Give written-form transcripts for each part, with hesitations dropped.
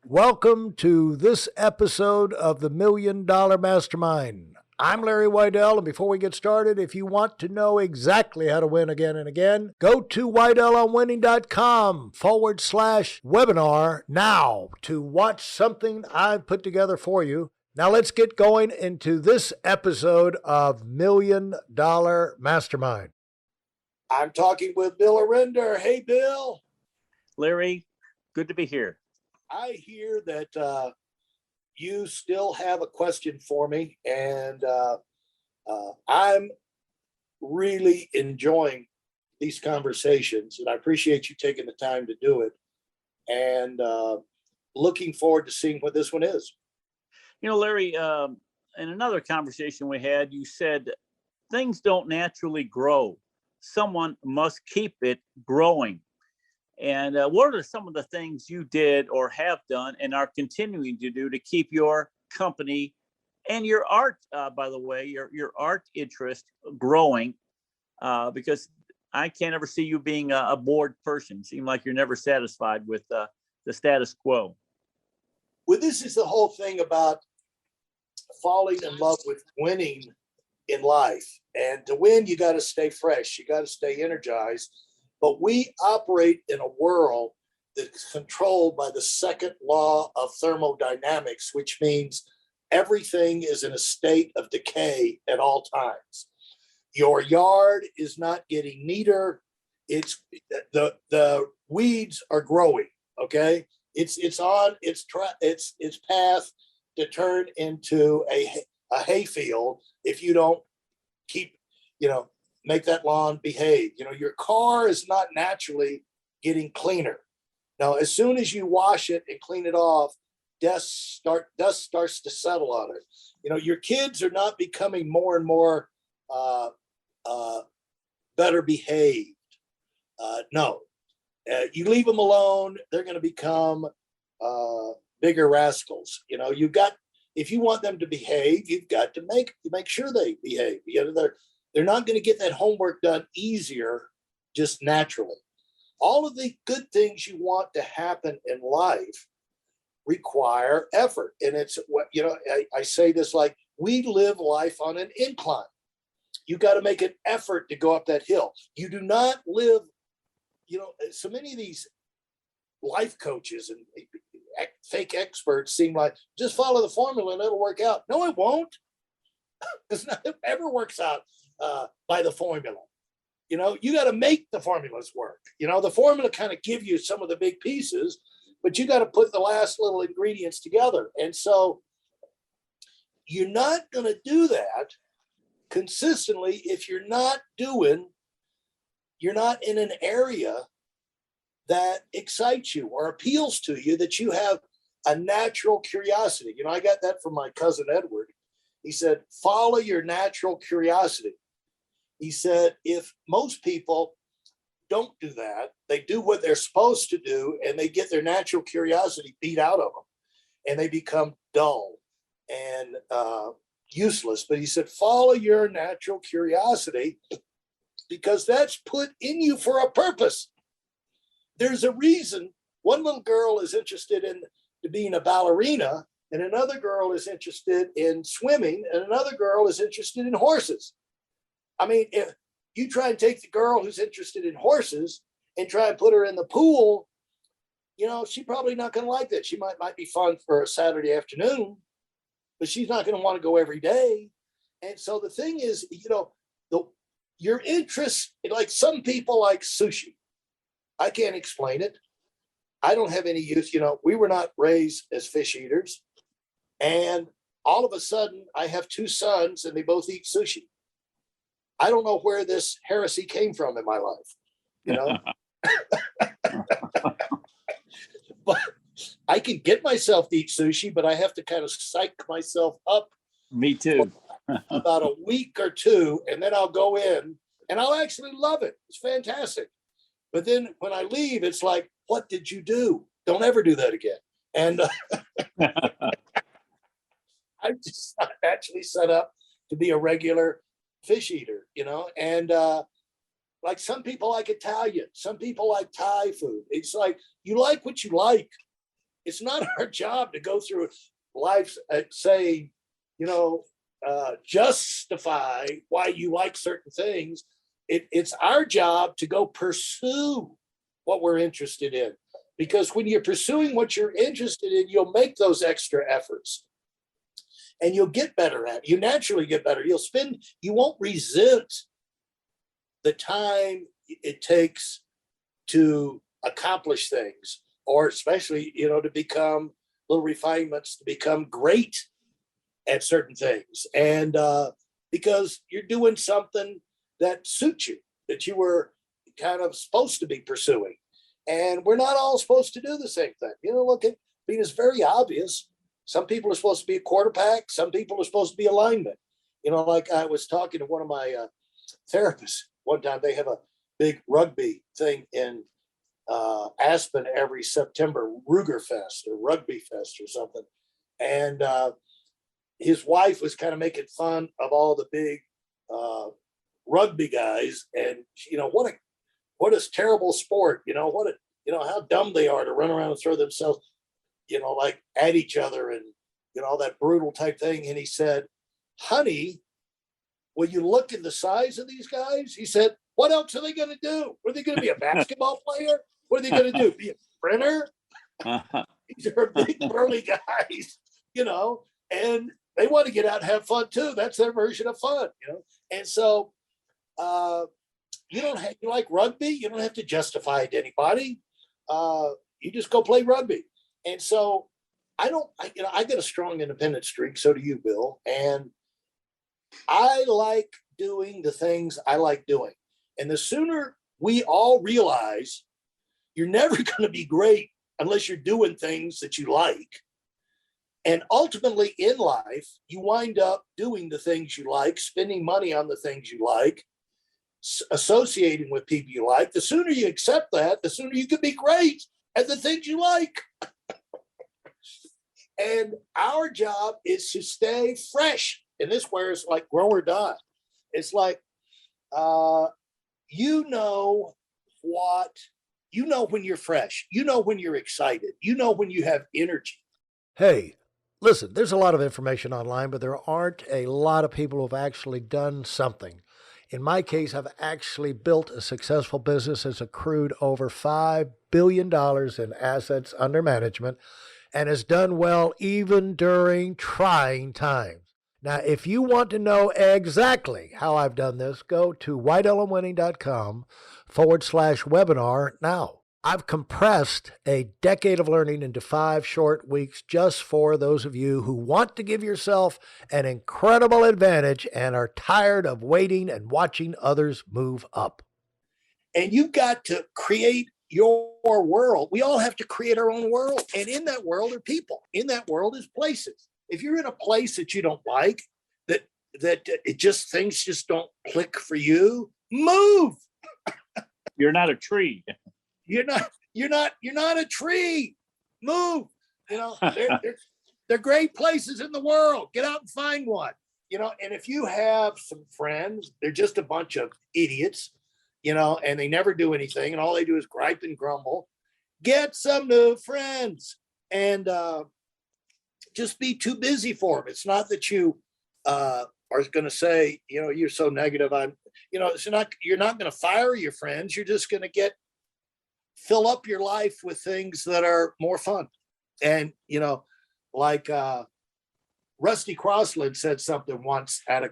Welcome to this episode of the Million Dollar Mastermind. I'm Larry Weidel, and before we get started, if you want to know exactly how to win again and again, go to weidelonwinning.com/webinar now to watch something I've put together for you. Now let's get going into this episode of Million Dollar Mastermind. I'm talking with Bill Orender. Hey, Bill. Larry, good to be here. I hear that you still have a question for me, and I'm really enjoying these conversations, and I appreciate you taking the time to do it, and looking forward to seeing what this one is. You know, Larry, in another conversation we had, you said things don't naturally grow. Someone must keep it growing. And what are some of the things you did or have done and are continuing to do to keep your company and your art, by the way, your art interest growing? Because I can't ever see you being a bored person. Seem like you're never satisfied with the status quo. Well, this is the whole thing about falling in love with winning in life. And to win, you got to stay fresh. You got to stay energized. But we operate in a world that's controlled by the second law of thermodynamics, which means everything is in a state of decay at all times. Your yard is not getting neater. It's the weeds are growing. Okay, it's on its path to turn into a hayfield if you don't keep make that lawn behave. Your car is not naturally getting cleaner. Now, as soon as you wash it and clean it off, dust starts to settle on it. Your kids are not becoming more and more better behaved. No, you leave them alone, they're going to become bigger rascals. If you want them to behave, you've got to make sure they behave. They're not going to get that homework done easier just naturally. All of the good things you want to happen in life require effort. And it's what, I say this like we live life on an incline. You got to make an effort to go up that hill. You do not live, so many of these life coaches and fake experts seem like just follow the formula and it'll work out. No, it won't. It's not, it ever works out by the formula. You got to make the formulas work. The formula kind of give you some of the big pieces, but you got to put the last little ingredients together. And so you're not going to do that consistently if you're not in an area that excites you or appeals to you, that you have a natural curiosity. I got that from my cousin Edward. He said, follow your natural curiosity. He said, if most people don't do that, they do what they're supposed to do, and they get their natural curiosity beat out of them, and they become dull and useless. But he said, follow your natural curiosity, because that's put in you for a purpose. There's a reason one little girl is interested in being a ballerina, and another girl is interested in swimming, and another girl is interested in horses. I mean, if you try and take the girl who's interested in horses and try and put her in the pool, she's probably not going to like that. She might be fun for a Saturday afternoon, but she's not going to want to go every day. And so the thing is, your interest, like some people like sushi. I can't explain it. I don't have any use. We were not raised as fish eaters. And all of a sudden, I have two sons and they both eat sushi. I don't know where this heresy came from in my life, But I can get myself to eat sushi, but I have to kind of psych myself up. Me too. About a week or two, and then I'll go in and I'll actually love it. It's fantastic. But then when I leave, it's like, what did you do? Don't ever do that again. And I'm just not naturally set up to be a regular fish eater, and like some people like Italian, some people like Thai food. It's like you like what you like. it's not our job to go through life saying, justify why you like certain things. It's our job to go pursue what we're interested in. Because when you're pursuing what you're interested in, you'll make those extra efforts and you'll get better at it. You naturally get better. You won't resent the time it takes to accomplish things, or especially, to become little refinements, to become great at certain things. And because you're doing something that suits you, that you were kind of supposed to be pursuing. And we're not all supposed to do the same thing. It's very obvious. Some people are supposed to be a quarterback. Some people are supposed to be a lineman. Like I was talking to one of my therapists one time. They have a big rugby thing in Aspen every September, Ruger Fest or Rugby Fest or something. And his wife was kind of making fun of all the big rugby guys. And, what a terrible sport, how dumb they are to run around and throw themselves, like at each other and, all that brutal type thing. And he said, honey, will you look at the size of these guys? He said, what else are they going to do? Are they going to be a basketball player? What are they going to do? Be a sprinter? These are big burly guys, and they want to get out and have fun too. That's their version of fun, And so, you like rugby, you don't have to justify it to anybody. You just go play rugby. And so I got a strong independent streak. So do you, Bill. And I like doing the things I like doing. And the sooner we all realize you're never going to be great unless you're doing things that you like. And ultimately in life, you wind up doing the things you like, spending money on the things you like, associating with people you like. The sooner you accept that, the sooner you can be great at the things you like. And our job is to stay fresh. And this where it's like grow or die. It's like, when you're fresh, when you're excited, when you have energy. Hey, listen, there's a lot of information online, but there aren't a lot of people who've actually done something. In my case, I've actually built a successful business that's accrued over $5 billion in assets under management and has done well even during trying times. Now, if you want to know exactly how I've done this, go to whitelmwinning.com/webinar now. I've compressed a decade of learning into 5 short weeks just for those of you who want to give yourself an incredible advantage and are tired of waiting and watching others move up. And you've got to create your world. We all have to create our own world. And in that world are people. In that world is places. If you're in a place that you don't like, that things just don't click for you, move. You're not a tree. You're not a tree. Move. They're great places in the world. Get out and find one. And if you have some friends, they're just a bunch of idiots, and they never do anything, and all they do is gripe and grumble. Get some new friends and just be too busy for them. It's not that you are going to say, you're so negative. You're not going to fire your friends. You're just going to fill up your life with things that are more fun. And, like Rusty Crossland said something once at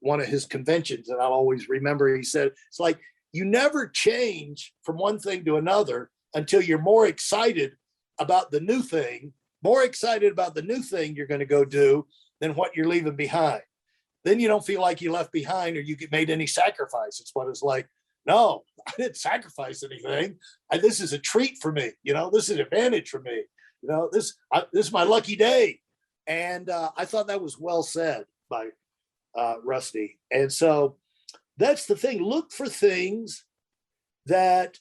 one of his conventions, and I'll always remember. He said, it's like, you never change from one thing to another until you're more excited about the new thing you're going to go do than what you're leaving behind. Then you don't feel like you left behind or you made any sacrifice. It's what it's like. No, I didn't sacrifice anything. This is a treat for me. This is an advantage for me. This is my lucky day. And I thought that was well said by Rusty. And so that's the thing. Look for things that,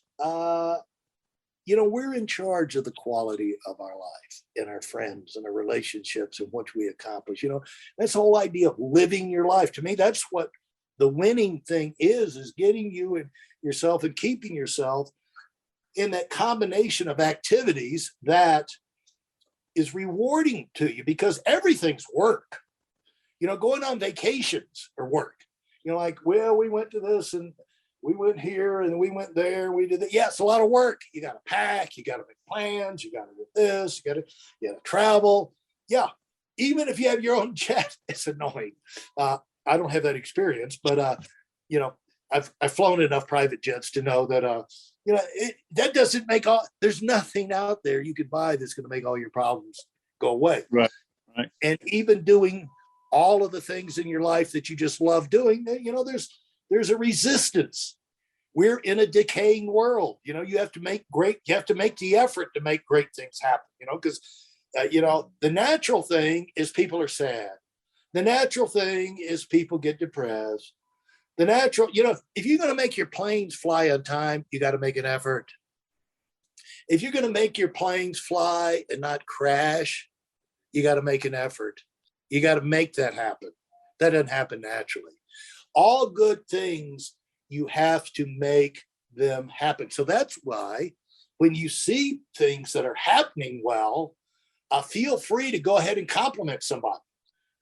we're in charge of the quality of our life and our friends and our relationships and what we accomplish. That's the whole idea of living your life. To me, that's what the winning thing is getting you and yourself and keeping yourself in that combination of activities that is rewarding to you because everything's work. Going on vacations or work. Like, well, we went to this and we went here and we went there. We did that. Yeah, it's a lot of work. You got to pack. You got to make plans. You got to do this. You got to travel. Yeah, even if you have your own jet, it's annoying. I don't have that experience, but I've flown enough private jets to know that that doesn't make there's nothing out there you could buy that's going to make all your problems go away. Right. And even doing all of the things in your life that you just love doing, there's a resistance. We're in a decaying world. You have to make the effort to make great things happen, because the natural thing is people are sad. The natural thing is people get depressed. The natural, if you're going to make your planes fly on time, you got to make an effort. If you're going to make your planes fly and not crash, you got to make an effort. You got to make that happen. That doesn't happen naturally. All good things, you have to make them happen. So that's why when you see things that are happening well, feel free to go ahead and compliment somebody,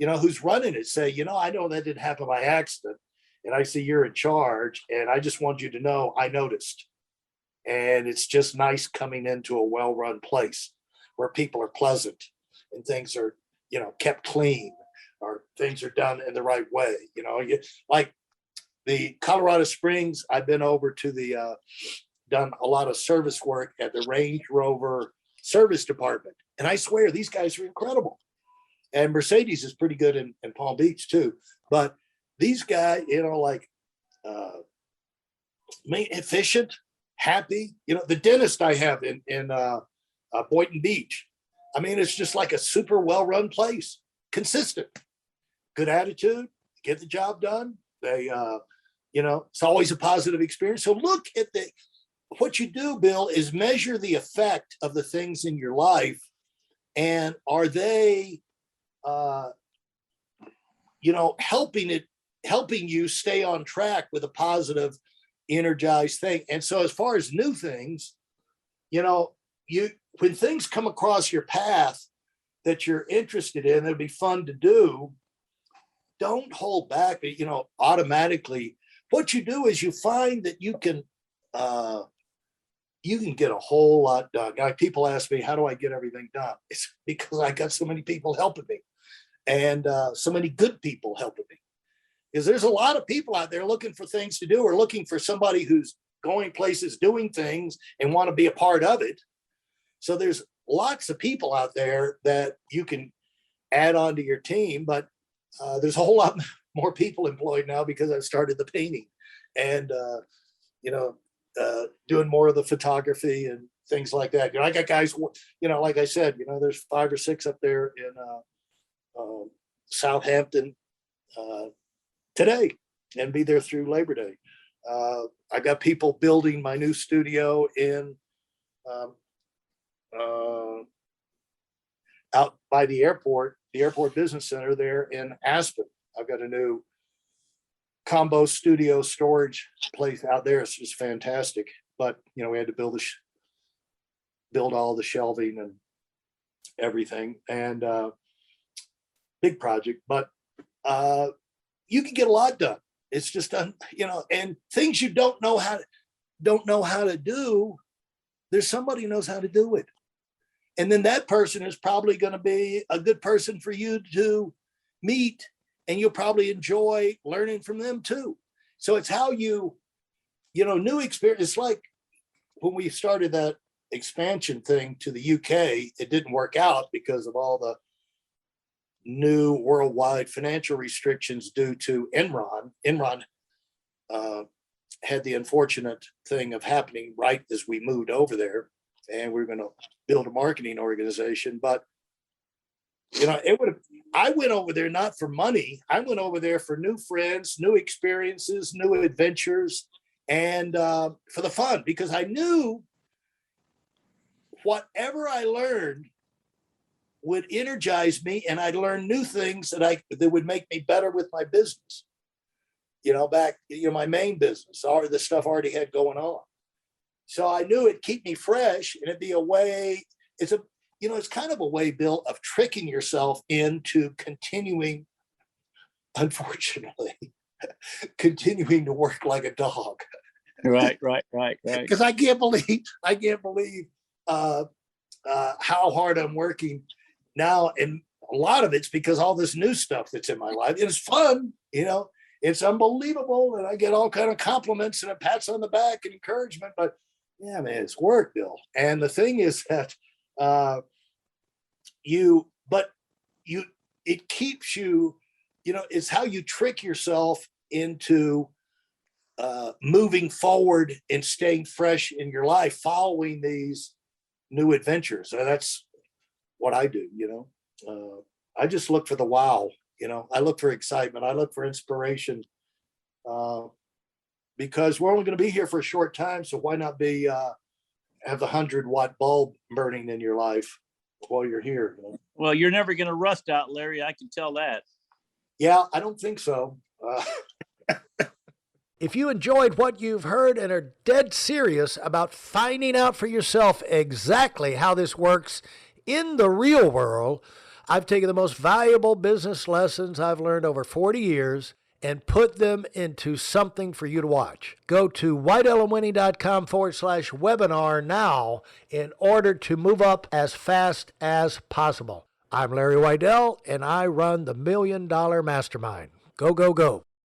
who's running it. Say, I know that didn't happen by accident. And I see you're in charge. And I just want you to know I noticed. And it's just nice coming into a well-run place where people are pleasant and things are, kept clean, or things are done in the right way. Like the Colorado Springs, I've been over to done a lot of service work at the Range Rover service department. And I swear these guys are incredible. And Mercedes is pretty good in Palm Beach too. But these guys, efficient, happy. The dentist I have in Boynton Beach, I mean, it's just like a super well-run place, consistent, good attitude, get the job done. They, it's always a positive experience. So look at what you do, Bill, is measure the effect of the things in your life. And are they, helping you stay on track with a positive, energized thing. And so as far as new things, when things come across your path that you're interested in, that'd be fun to do, don't hold back. Automatically, what you do is you find that you can get a whole lot done. Like, people ask me, how do I get everything done? It's because I got so many people helping me, and so many good people helping me. Because there's a lot of people out there looking for things to do, or looking for somebody who's going places, doing things, and want to be a part of it. So there's lots of people out there that you can add on to your team, but there's a whole lot more people employed now because I've started the painting and, doing more of the photography and things like that. I got guys, like I said, there's 5 or 6 up there in Southampton today, and be there through Labor Day. I got people building my new studio in out by the airport business center there in Aspen. I've got a new combo studio storage place out there. It's just fantastic. But we had to build all the shelving and everything, and big project. But you can get a lot done. It's just and things you don't know how to do. There's somebody who knows how to do it. And then that person is probably going to be a good person for you to meet, and you'll probably enjoy learning from them too. So it's how new experience. It's like when we started that expansion thing to the UK, it didn't work out because of all the new worldwide financial restrictions due to Enron. Enron had the unfortunate thing of happening right as we moved over there, and we were going to build a marketing organization. But I went over there not for money. I went over there for new friends, new experiences, new adventures, and for the fun, because I knew whatever I learned would energize me, and I'd learn new things that would make me better with my business. My main business, or the stuff I already had going on. So I knew it'd keep me fresh, and it'd be a way. it's kind of a way, Bill, of tricking yourself into continuing, unfortunately, continuing to work like a dog. Right. Because I can't believe how hard I'm working now. And a lot of it's because all this new stuff that's in my life. It's fun, it's unbelievable. And I get all kind of compliments and pats on the back and encouragement. But yeah, man, it's work, Bill. And the thing is that it keeps you, it's how you trick yourself into moving forward and staying fresh in your life, following these new adventures. And that's what I do. I just look for the wow. I look for excitement. I look for inspiration, because we're only going to be here for a short time. So why not have the 100-watt bulb burning in your life while you're here? Well, you're never going to rust out, Larry. I can tell that. Yeah, I don't think so. If you enjoyed what you've heard and are dead serious about finding out for yourself exactly how this works in the real world, I've taken the most valuable business lessons I've learned over 40 years and put them into something for you to watch. Go to whiteelementing.com/webinar now in order to move up as fast as possible. I'm Larry Weidel, and I run the $1 Million Mastermind. Go, go, go.